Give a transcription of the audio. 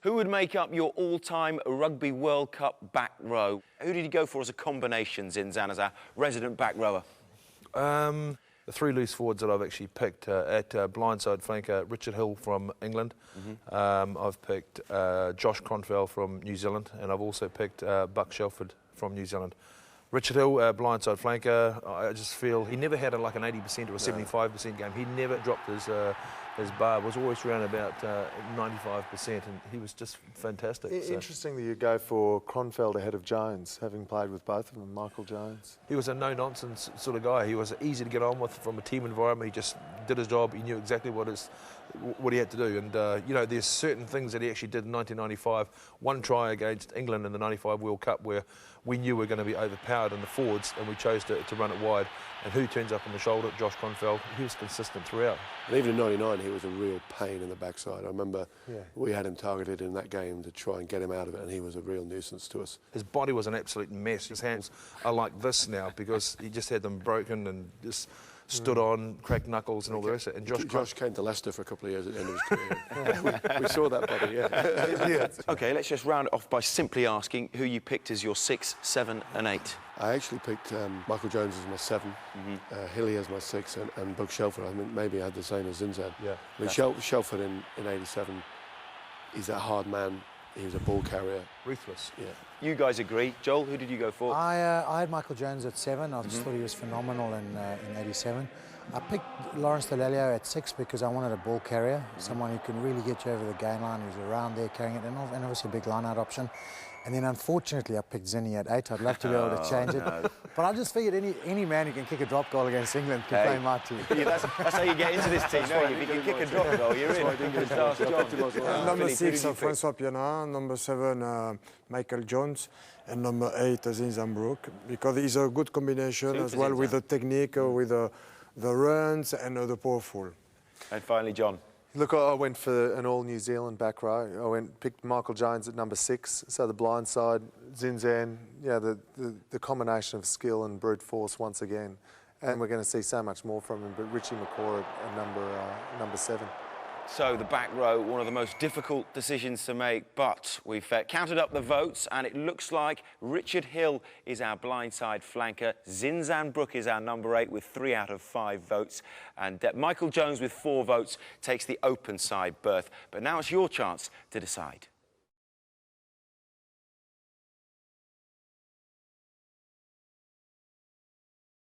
Who would make up your all-time Rugby World Cup back row? Who did you go for as a combination, Zinzan, as our resident back rower? The three loose forwards that I've actually picked at blindside flanker, Richard Hill from England. I've picked Josh Cronfell from New Zealand, and I've also picked Buck Shelford from New Zealand. Richard Hill, blindside flanker, I just feel he never had like an 80% or a 75% game. He never dropped his bar, was always around about 95%, and he was just fantastic. Interesting that you go for Cronfeld ahead of Jones, having played with both of them, Michael Jones. He was a no-nonsense sort of guy. He was easy to get on with from a team environment. He just did his job. He knew exactly what he had to do. And, you know, there's certain things that he actually did in 1995. One try against England in the 95 World Cup where we knew we were going to be overpowered in the forwards, and we chose to run it wide. And who turns up on the shoulder? Josh Cronfell. He was consistent throughout. And even in '99, he was a real pain in the backside. I remember we had him targeted in that game to try and get him out of it, and he was a real nuisance to us. His body was an absolute mess. His hands are like this now because he just had them broken and just stood on, cracked knuckles and all the rest of it. And Josh came to Leicester for a couple of years at the end of his career. we saw that body, yeah. OK, let's just round it off by simply asking who you picked as your 6, 7 and 8. I actually picked Michael Jones as my 7, Hilly as my 6, and Buck Shelford. I mean, maybe I had the same as Zinzan. Yeah. I mean, Shelford in '87, he's that hard man. He was a ball carrier. Ruthless. Yeah. You guys agree. Joel, who did you go for? I had Michael Jones at 7. I just thought he was phenomenal in '87. I picked Lawrence Delalio at 6 because I wanted a ball carrier, someone who can really get you over the game line, who's around there carrying it, and obviously a big line-out option. And then, unfortunately, I picked Zinny at 8. I'd love to be able to change it. But I just figured any man who can kick a drop goal against England can play my team. Yeah, that's how you get into this team, no? If you can kick a drop goal, you're in. Number 6, Francois Piana. Number 7, Michael Jones. And number 8, Zinzan Brooke. Because he's a good combination as well with the technique, with the runs and the powerful. And finally, John. Look, I went for an all-New Zealand back row. Picked Michael Jones at number 6, so the blind side, Zinzan, yeah, the combination of skill and brute force once again. And we're going to see so much more from him, but Richie McCaw at number 7. So the back row, one of the most difficult decisions to make, but we've counted up the votes, and it looks like Richard Hill is our blindside flanker, Zinzan Brooke is our number 8 with 3 out of 5 votes, and Michael Jones with 4 votes takes the open side berth. But now it's your chance to decide.